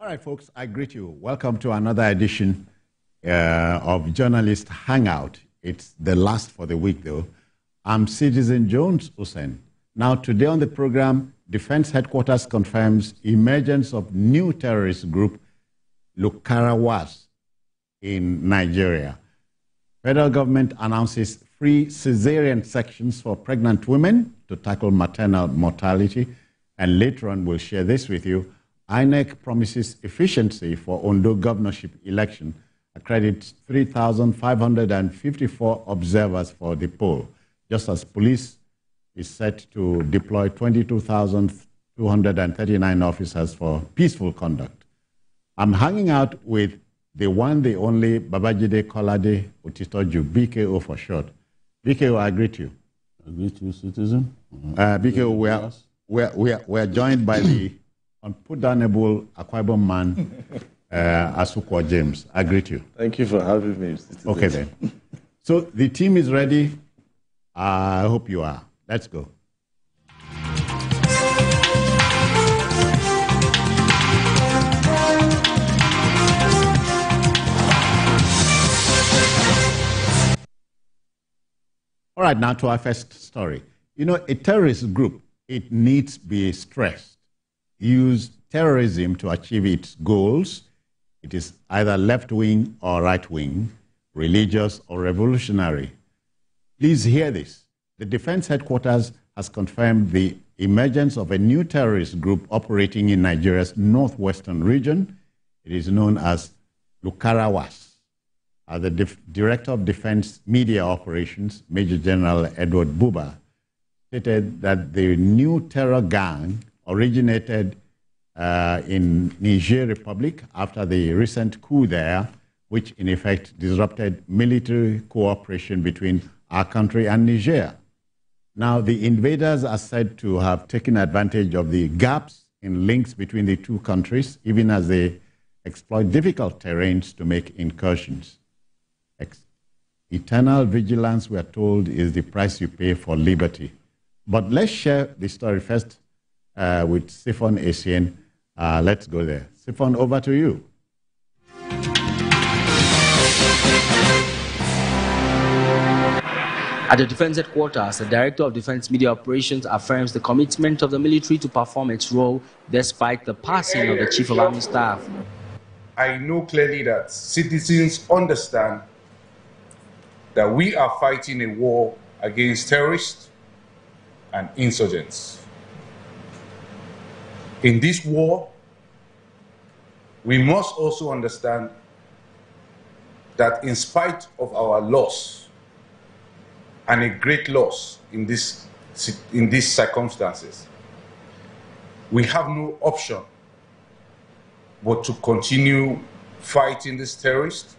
All right, folks, I greet you. Welcome to another edition of Journalist Hangout. It's the last for the week, though. I'm Citizen Jones Hussein. Now, today on the program, Defense Headquarters confirms emergence of new terrorist group, Lukarawas, in Nigeria. Federal government announces free cesarean sections for pregnant women to tackle maternal mortality. And later on, we'll share this with you. INEC promises efficiency for Ondo governorship election, accredits 3,554 observers for the poll, just as police is set to deploy 22,239 officers for peaceful conduct. I'm hanging out with the one, the only Babajide Kolade Otitoju, BKO for short. BKO, I greet you. I greet you, Citizen. BKO, we're joined by the unputdownable Akwa Ibom man, Asukwa James. I greet you. Thank you for having me, Citizen. Okay, then. So the team is ready. I hope you are. Let's go. All right, now to our first story. You know, a terrorist group, it needs to be stressed, use terrorism to achieve its goals. It is either left-wing or right-wing, religious or revolutionary. Please hear this. The Defense Headquarters has confirmed the emergence of a new terrorist group operating in Nigeria's northwestern region. It is known as Lukarawas. The Director of Defense Media Operations, Major General Edward Buba, stated that the new terror gang originated in Niger Republic after the recent coup there, which in effect disrupted military cooperation between our country and Niger. Now, the invaders are said to have taken advantage of the gaps in links between the two countries, even as they exploit difficult terrains to make incursions. Eternal vigilance, we are told, is the price you pay for liberty. But let's share the story first with Siphon Essien. Let's go there. Siphon, over to you. At the Defense Headquarters, the Director of Defense Media Operations affirms the commitment of the military to perform its role despite the passing of the Chief of Army Staff. I know clearly that citizens understand that we are fighting a war against terrorists and insurgents. In this war, we must also understand that in spite of our loss, and a great loss in these circumstances, we have no option but to continue fighting these terrorists.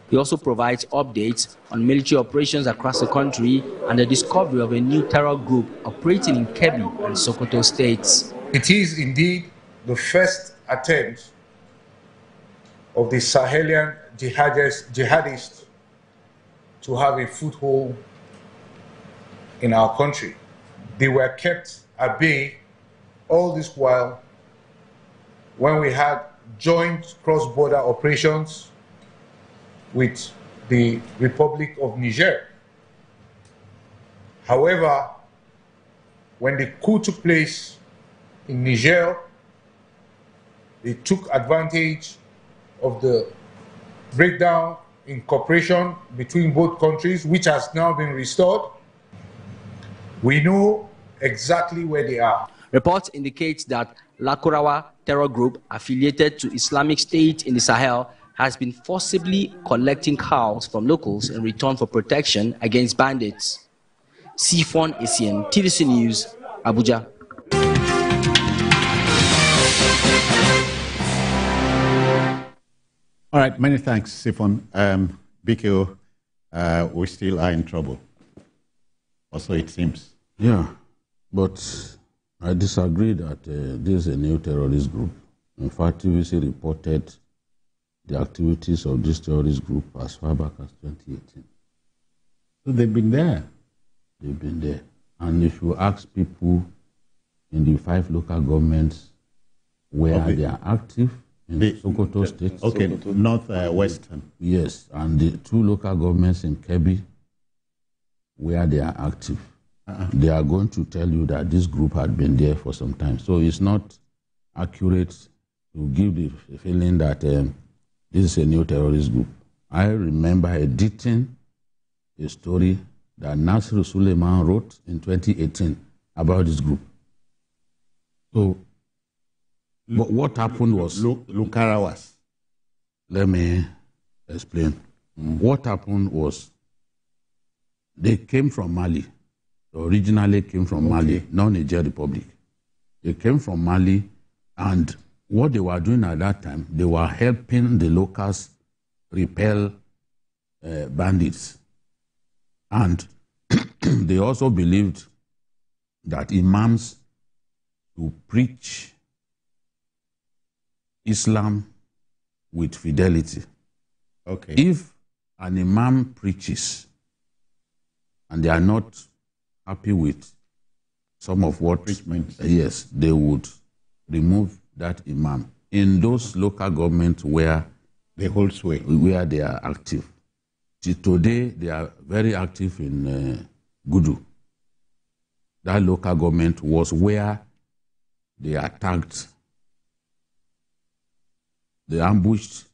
He also provides updates on military operations across the country and the discovery of a new terror group operating in Kebbi and Sokoto states. It is indeed the first attempt of the Sahelian jihadists to have a foothold in our country. They were kept at bay all this while when we had joint cross-border operations with the Republic of Niger. However, when the coup took place in Niger, they took advantage of the breakdown in cooperation between both countries, which has now been restored. We know exactly where they are. Reports indicate that Lukarawas terror group affiliated to Islamic State in the Sahel has been forcibly collecting cows from locals in return for protection against bandits. Siphon Essien, TVC News, Abuja. All right, many thanks, Siphon. BKO, we still are in trouble. Also, it seems. Yeah, but I disagree that this is a new terrorist group. In fact, TVC reported the activities of this terrorist group as far back as 2018. So they've been there? They've been there. And if you ask people in the 5 local governments where they are active, in Sokoto State. Okay, northwestern. Yes, and the 2 local governments in Kebbi where they are active. They are going to tell you that this group had been there for some time. So it's not accurate to give the feeling that this is a new terrorist group. I remember editing a story that Nasir Suleiman wrote in 2018 about this group. So what happened was... Lukarawas. Let me explain. What happened was they came from Mali. They originally came from Mali, not Niger Republic. They came from Mali, and what they were doing at that time, they were helping the locals repel bandits. And they also believed that imams to preach Islam with fidelity. Okay. If an imam preaches and they are not happy with some of what, yes, they would remove that imam in those local governments where they hold sway, where they are active. Today, they are very active in Gudu. That local government was where they attacked. They ambushed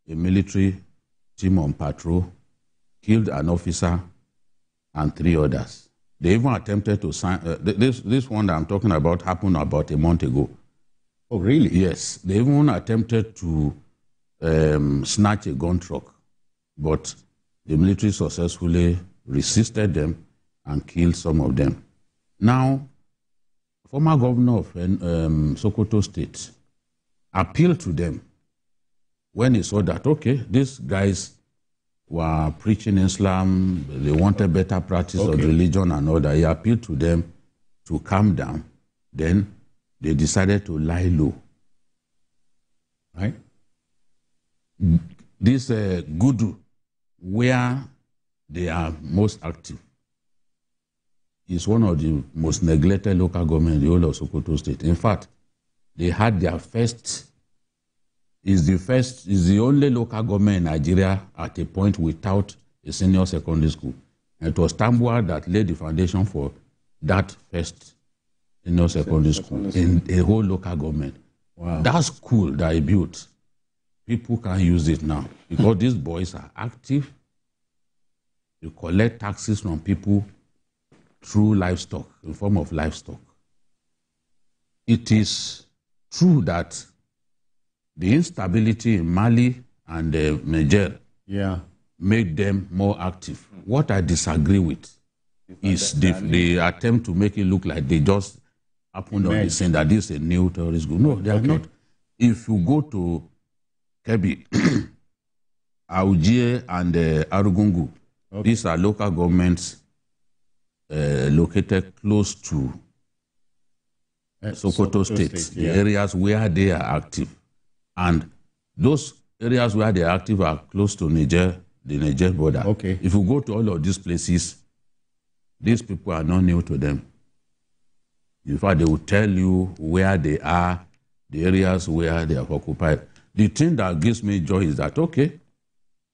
a military team on patrol, killed an officer and 3 others. They even attempted to sign... this one that I'm talking about happened about a month ago. Oh, really? Yes. They even attempted to snatch a gun truck, but the military successfully resisted them and killed some of them. Now, former governor of Sokoto State appealed to them when he saw that, okay, these guys were preaching Islam, they wanted better practice of religion and all that. He appealed to them to calm down. Then they decided to lie low. Right? This Gudu, where they are most active, is one of the most neglected local government in the whole of Sokoto State. In fact, they had their first... is the only local government in Nigeria at a point without a senior secondary school. And it was Tambuwal that laid the foundation for that first senior secondary school in a whole local government. Wow. That school that he built, people can use it now because these boys are active. They collect taxes from people through livestock, in form of livestock. It is true that the instability in Mali and Niger made them more active. What I disagree with is the attempt to make it look like they just happened on the scene, that this is a new terrorist group. No, they are not. If you go to Kebbi, Aujie and Arugungu, these are local governments located close to Sokoto State, the areas where they are active. And those areas where they are active are close to Niger, the Niger border. If you go to all of these places, these people are not new to them. In fact, they will tell you where they are, the areas where they have occupied. The thing that gives me joy is that, okay,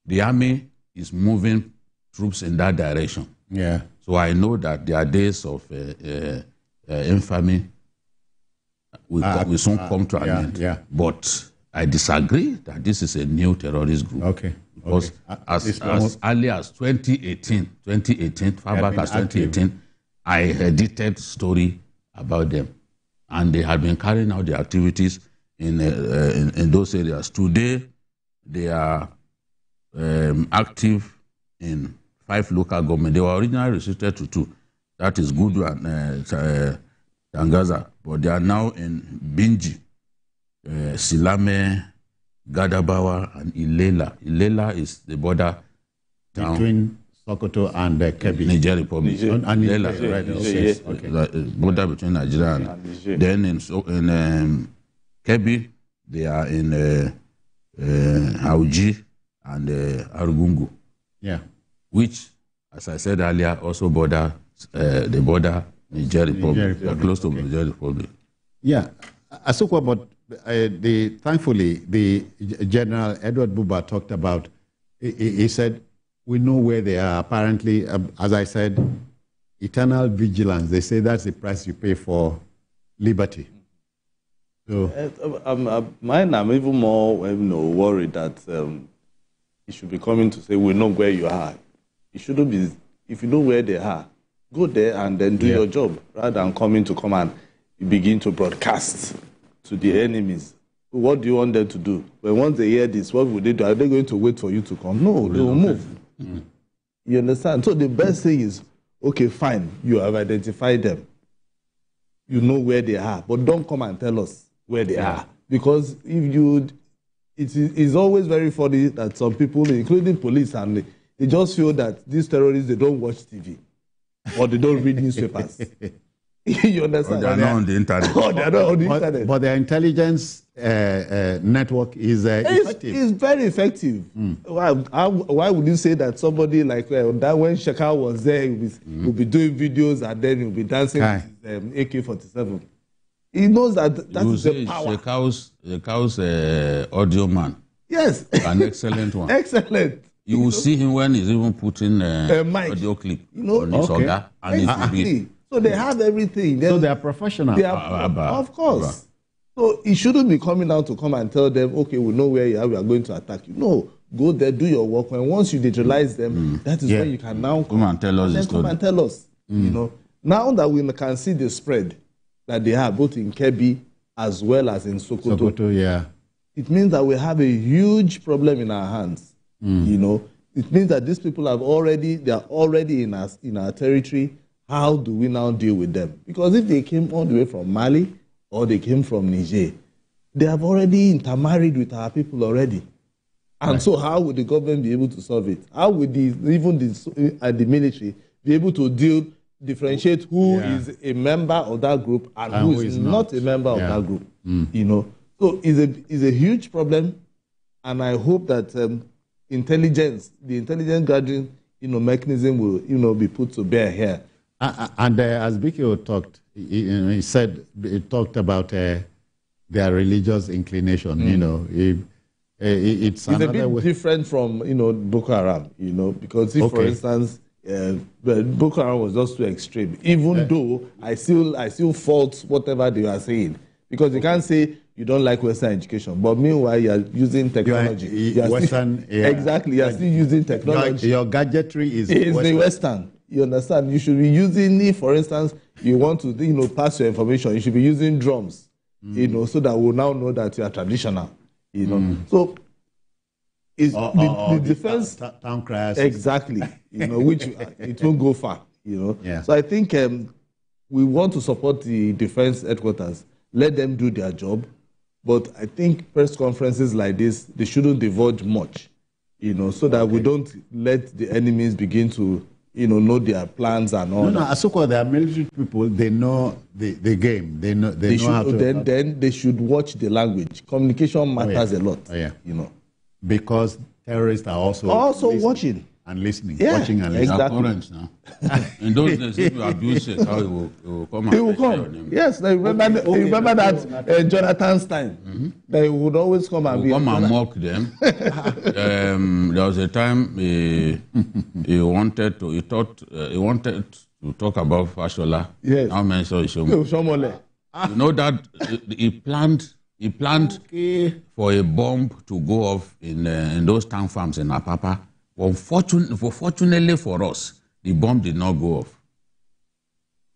the army is moving troops in that direction. Yeah. So I know that there are days of infamy will soon come to an end. Yeah. But I disagree that this is a new terrorist group. Because as early as 2018, far back as 2018, I edited story about them. And they had been carrying out their activities in those areas. Today, they are active in 5 local governments. They were originally restricted to 2. That is Gudu and Tangaza. But they are now in Binji, Silame, Gadabawa, and Ilela. Ilela is the border town between Sokoto and Kebbi. Niger Republic. Ilela, border between Nigeria and Niger. Then in Kebbi, they are in Auji and Arugungu. Yeah. Which, as I said earlier, also border the border Niger Republic, close to Niger Republic. Yeah. Asukwa, but thankfully, the General Edward Buba talked about, he said, we know where they are. Apparently, as I said, eternal vigilance. They say that's the price you pay for liberty. So, mine, I'm even more worried that it should be coming to say, we know where you are. It shouldn't be, if you know where they are, go there and then do your job, rather than coming to come and begin to broadcast to the enemies. What do you want them to do? When once they hear this, what will they do? Are they going to wait for you to come? No, they will move. You understand? So the best thing is, okay, fine, you have identified them. You know where they are, but don't come and tell us where they are. Because if you, it's always very funny that some people, including police, and they just feel that these terrorists, they don't watch TV or they don't read newspapers. You understand? Or they are not on the internet. Oh, they are not on the internet. But their intelligence network is effective. It's very effective. Why would you say that somebody like that when Shekau was there, he will be doing videos and then he'll be dancing with AK-47? He knows that is the power. Shekau's audio man. Yes. An excellent one. Excellent. You will see him when he's even putting audio clip on his order. And exactly. So they have everything. So they are professional. Of course. So it shouldn't be coming out to come and tell them, okay, we know where you are, we are going to attack you. No, go there, do your work. And once you neutralize them, that is when you can now come and tell us. Come and tell us. You know, now that we can see the spread that they have both in Kebbi as well as in Sokoto, it means that we have a huge problem in our hands. You know, it means that these people they are already in our territory. How do we now deal with them? Because if they came all the way from Mali or they came from Niger, they have already intermarried with our people already. And so how would the government be able to solve it? How would the military be able to differentiate who is a member of that group and who is not a member of that group? You know, so it's a huge problem, and I hope that the intelligence gathering mechanism will be put to bear here. And as Bikio talked, he talked about their religious inclination. You know, it's a bit different from Boko Haram. You know, because if, for instance, Boko Haram was just too extreme. Even though I still fault whatever they are saying, because you can't say you don't like Western education, but meanwhile you are using technology. Exactly, you are still using technology. Your gadgetry is the Western. You understand? You should be using, if, for instance, you want to pass your information, you should be using drums, so that we'll now know that you are traditional. So it's the defense town criers. Exactly. Which it won't go far. So I think we want to support the defense headquarters, let them do their job, but I think press conferences like this, they shouldn't divulge much, so that we don't let the enemies begin to know their plans and all. No, Asuko, they are military people. They know the game. They know how to. Then they should watch the language. Communication matters a lot. Because terrorists are also watching and listening. Yeah, watching and listening. exactly. Now. In those days, if you abuse it, how he will come. He will come. Yes, I remember. Remember that Jonathan's time. They would always come and come and mock them. There was a time he wanted to talk about Fashola. Yes. Now mention Shomole. You know that he planned for a bomb to go off in those town farms in Apapa. Fortunately for us, the bomb did not go off.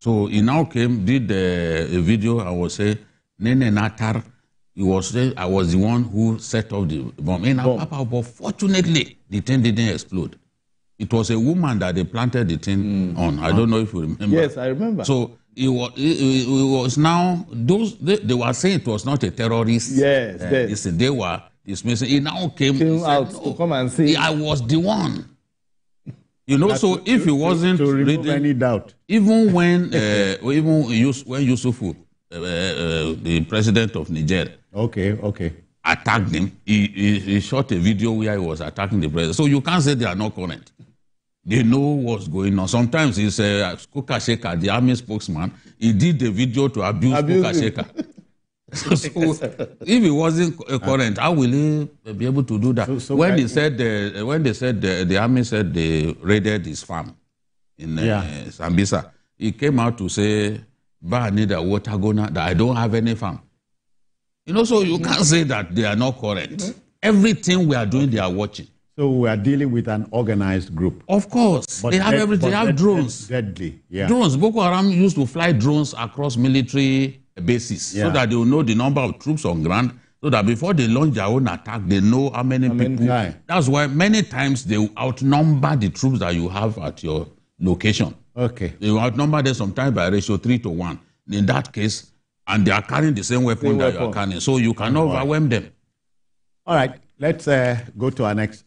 So he now did a video. I was saying, Nene Natar, I was the one who set off the bomb in Apapa, but fortunately, the thing didn't explode. It was a woman that they planted the thing on. I don't know if you remember. Yes, I remember. So it was now, they were saying it was not a terrorist. Yes, they were dismissing. He now came out to come and say, I was the one. So if he wasn't to remove any doubt, even when Yusufu, the president of Niger, attacked him, he shot a video where he was attacking the president. So you can't say they are not current. They know what's going on. Sometimes it's Kukasheka, the army spokesman. He did the video to abuse Kukasheka. So if it wasn't current, how will he be able to do that? When they said the army said they raided his farm in Sambisa, he came out to say, "Ba need a water gona that I don't have any farm." You know, so you can't say that they are not current. Everything we are doing, they are watching. So we are dealing with an organized group. Of course. But they have everything. They have drones. Deadly, yeah. Drones. Boko Haram used to fly drones across military bases so that they will know the number of troops on ground, so that before they launch their own attack, they know how many people. That's why many times they outnumber the troops that you have at your location. Okay. They outnumber them sometimes by ratio 3-1. In that case, and they are carrying the same weapon that you are carrying. So you cannot overwhelm them. All right. Let's go to our next